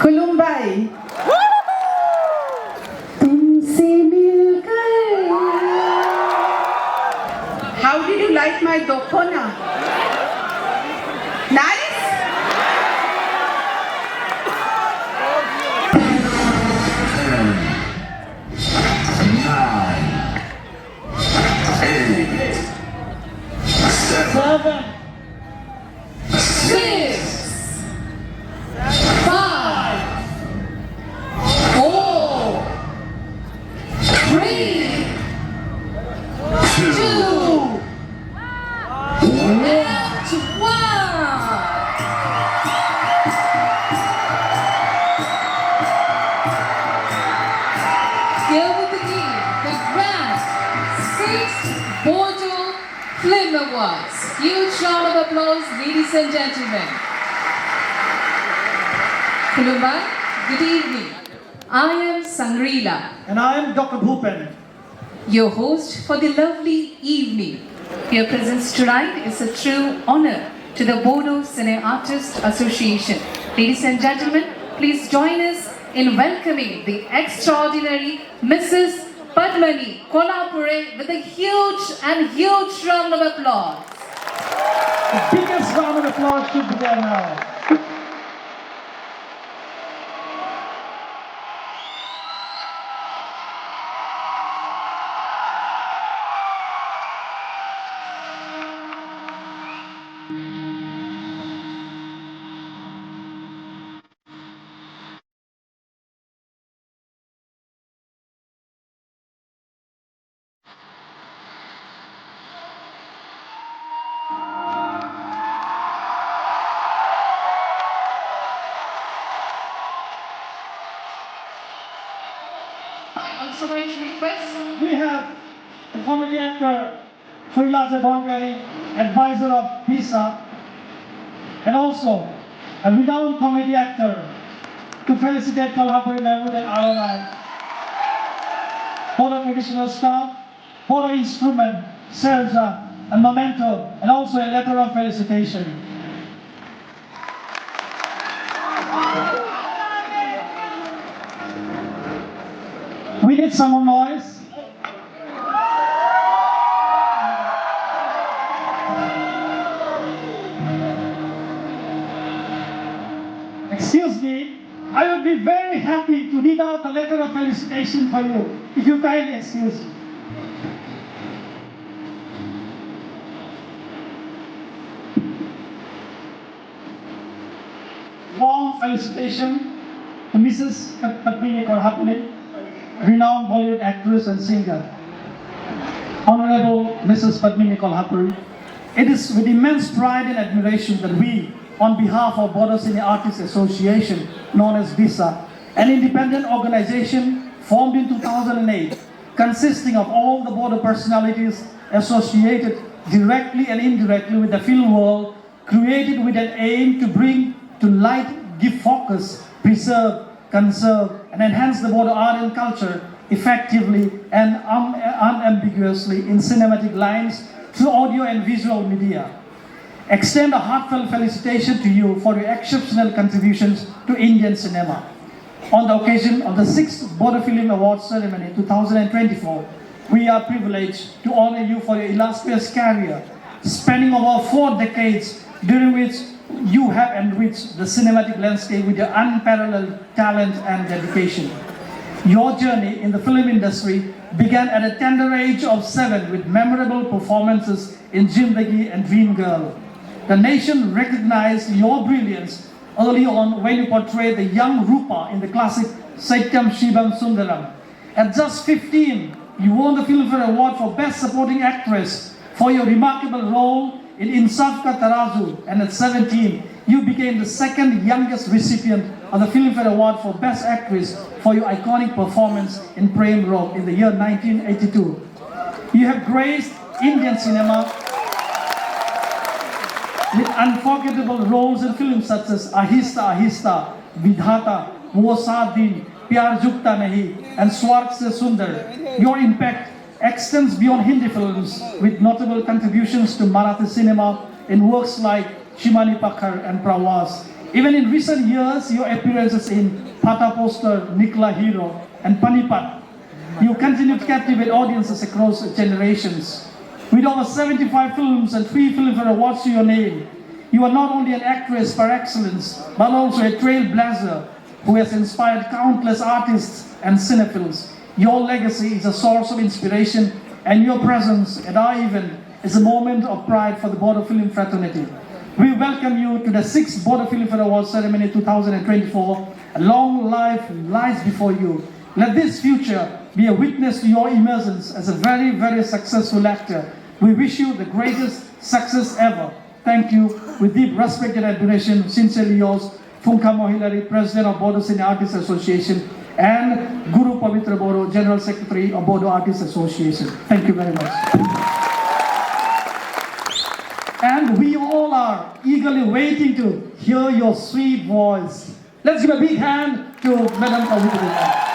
कुलुम्बाई तुमसे मिलकर How did you like my dokona? Nice? Seven, 6, 5, 4, 3, 2, and 1. Here we begin the grand 6th Bodo Film Awards. Huge round of applause, ladies and gentlemen. Kulumbai, good evening. I am Sangrila, and I am Dr. Bhupen. your host for the lovely evening. Your presence tonight is a true honor to the Bodo Cine Artists Association. Ladies and gentlemen, please join us in welcoming the extraordinary Mrs. Padmani Kolhapure with a huge round of applause. The biggest round of applause should be there now. Also going to request We have the comedy actor Srilaja Bongani, advisor of PISA, and also a renowned comedy actor to felicitate Kolhapuri Neighborhood and alumni for the traditional staff, for the instrument, Serja, and memento, and also a letter of felicitation. We need some more noise. Excuse me, I would be very happy to read out a letter of felicitation for you, if you kindly excuse me. Warm felicitation to Mrs. Padmini Kolhapure, renowned Bollywood actress and singer. Honorable Mrs. Padmini Kolhapure, it is with immense pride and admiration that we, on behalf of Bodo Cine Artists Association, known as BISA, an independent organization formed in 2008, consisting of all the Bodo personalities associated directly and indirectly with the film world, created with an aim to bring to light, give focus, preserve, conserve, and enhance the Bodo art and culture effectively and unambiguously in cinematic lines through audio and visual media. Extend a heartfelt felicitation to you for your exceptional contributions to Indian cinema. On the occasion of the 6th Bodo Film Awards ceremony 2024, we are privileged to honor you for your illustrious career, spanning over 4 decades, during which you have enriched the cinematic landscape with your unparalleled talent and dedication. Your journey in the film industry began at a tender age of 7 with memorable performances in Jindagi and Dream Girl. The nation recognized your brilliance early on when you portrayed the young Rupa in the classic Satyam Shivam Sundaram. At just 15, you won the Filmfare Award for Best Supporting Actress for your remarkable role in Insaf Ka Tarazu, and at 17, you became the second youngest recipient of the Filmfare Award for Best Actress for your iconic performance in Prem Rog in the year 1982. You have graced Indian cinema with unforgettable roles in films such as Ahista Ahista, Vidhata, Wo Saat Din, Pyar Jukta Nahi, and Swarg Se Sundar. Your impact extends beyond Hindi films with notable contributions to Marathi cinema in works like Shimani Pakhar and Pravas. Even in recent years, your appearances in Pata Poster, Nikla Hero, and Panipat, you continue to captivate audiences across generations. With over 75 films and 3 Filmfare Awards to your name, you are not only an actress par excellence, but also a trailblazer who has inspired countless artists and cinephiles. Your legacy is a source of inspiration, and your presence at our event is a moment of pride for the Bodo Film fraternity. We welcome you to the 6th Bodo Filmfare Awards Ceremony 2024. A long life lies before you. Let this future be a witness to your emergence as a very, very successful actor. We wish you the greatest success ever. Thank you. With deep respect and admiration, sincerely yours, Phumka Mohilari, President of Bodo Cine Artists Association, and Guru Pavitra Bodo, General Secretary of Bodo Artists Association. Thank you very much. And we all are eagerly waiting to hear your sweet voice. Let's give a big hand to Madam Pavitra.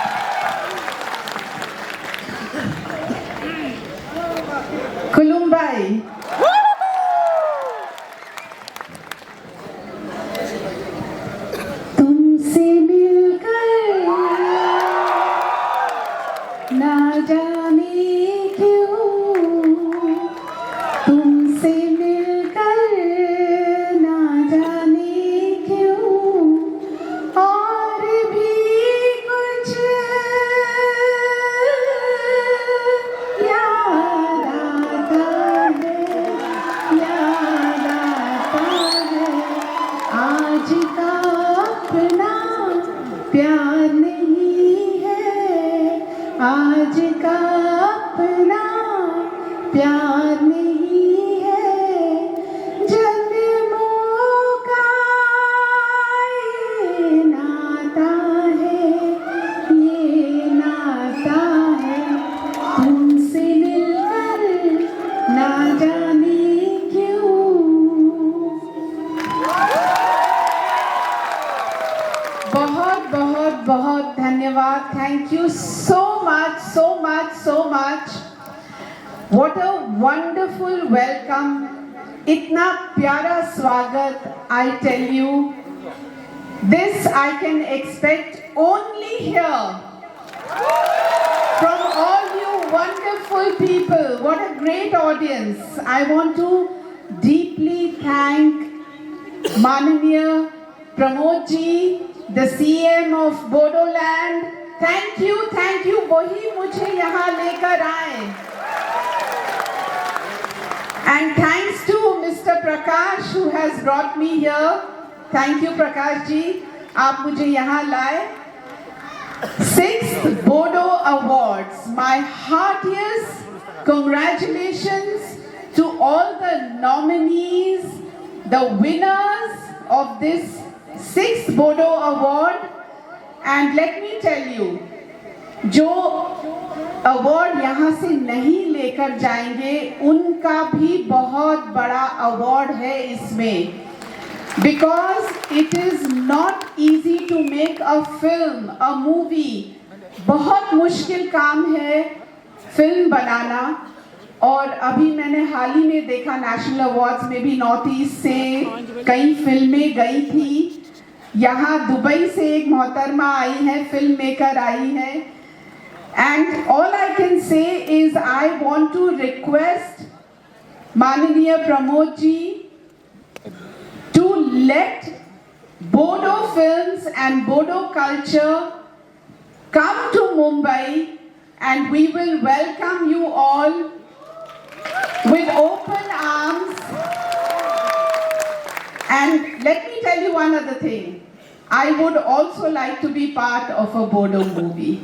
Kulumbai. तुमसे मिलकर ना जाने क्यों, तुमसे मिलकर ना जाने क्यों, और भी कुछ याद आता है, याद आता है। आज का अपना प्यार नहीं है, आज का अपना प्यार नहीं है, जन्मों का ये नाता है, ये नाता है। तुमसे मिलकर ना जाने क्यों। बहुत बहुत बहुत धन्यवाद। Thank you so much, so much, so much. What a wonderful welcome. इतना प्यारा स्वागत, I tell you. This I can expect only here. From all you wonderful people, what a great audience. I want to deeply thank Mananiya Pramod ji, the CM of Bodoland. Thank you, thank you. वही मुझे यहाँ लेकर आए. And thanks to Mr. Prakash who has brought me here. Thank you, Prakash ji. आप मुझे यहाँ लाए. 6th Bodo Awards. My heartiest congratulations to all the nominees, the winners of this 6th Bodo Award. And let me tell you, जो award यहाँ से नहीं लेकर जाएंगे उनका भी बहुत बड़ा अवार्ड है इसमें, because it is not easy to make a film, a movie. बहुत मुश्किल काम है फिल्म बनाना। और अभी मैंने हाल ही में देखा नेशनल अवार्ड्स में भी नॉर्थ ईस्ट से कई फिल्में गई थी। यहाँ दुबई से एक मोहतरमा आई है, फिल्म मेकर आई है। And all I can say is I want to request Mananiya Pramod ji to let Bodo films and Bodo culture come to Mumbai, and we will welcome you all with open arms. And let me tell you one other thing. I would also like to be part of a Bodo movie.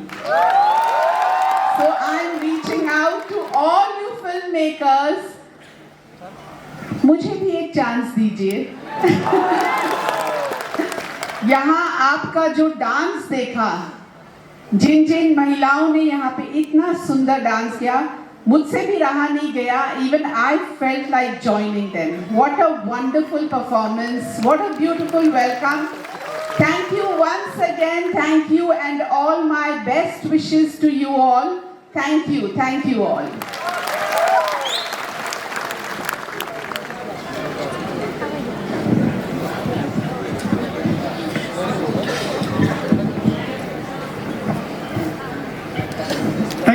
So I'm reaching out to all you filmmakers. मुझे भी एक chance दीजिए। यहाँ आपका जो dance देखा, जिन जिन महिलाओं ने यहाँ पे इतना सुंदर डांस किया, मुझसे भी रहा नहीं गया। Even I felt like joining them. What a wonderful performance! What a beautiful welcome! Thank you once again. Thank you, and all my best wishes to you all. Thank you all.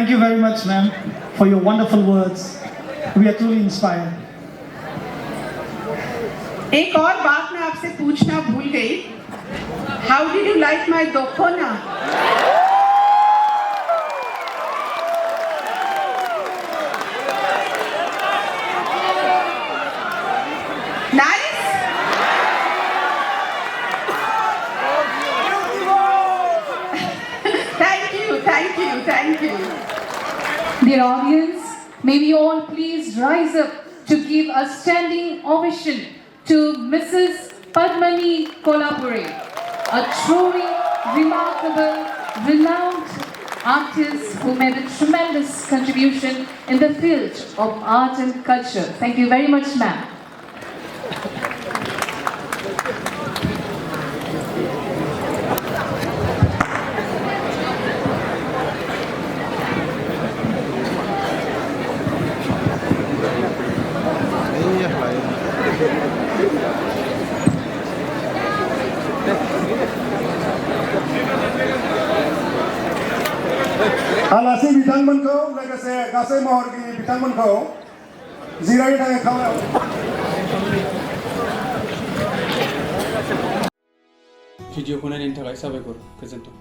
Thank you very much, ma'am, for your wonderful words. We are truly inspired. एक और बात मैं आपसे पूछना भूल गई. How did you like my dokona? Nice? Thank you. Dear audience, may we all please rise up to give a standing ovation to Mrs. Padmani Kolhapure, a truly remarkable, renowned artist who made a tremendous contribution in the field of art and culture. Thank you very much, ma'am. Alasi बिथांमोनखौ लोगोसे गासै महरगिरि बिथांमोनखौ जिरायनो थाखाय खावलायो. भिडिअखौ नायनायनि थाखाय साबायखर गोजोन्थों.